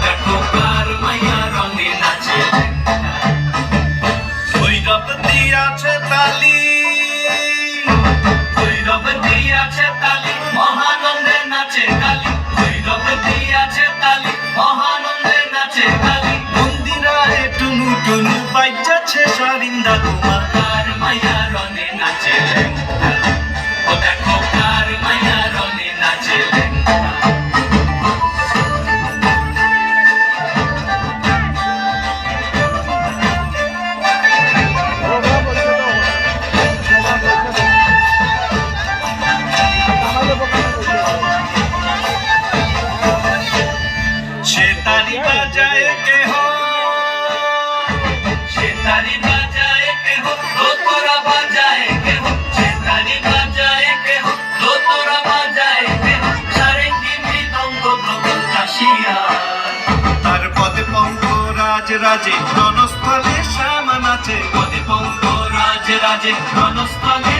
দেখো কার মাইয়া রঙে নাচে ভৈরব দিয়াছে তালি ভৈরব দিয়াছে তালি মহানন্দে নাচে কালী ভৈরব দিয়াছে তালি মহানন্দে নাচে কালী মন্দিরায় টুনু টুনু বাজাচ্ছে সারিন্দা তোমার কার মাইয়া রঙে নাচে ও দেখো কার মাইয়া রঙে নাচে সে তারি বাজায় কেহ সে তারি বাজায় কেহ দোতরা বাজায় কেহ সে তারি বাজায় কেহ দোতরা বাজায় কেহ সারেঙ্গি মৃদঙ্গ ধবল কাশিয়া তার পদে পঙ্ক রাজ রাজে রণস্থলে শ্যামা নাচে পদে পঙ্ক রাজ রাজে রণস্থলে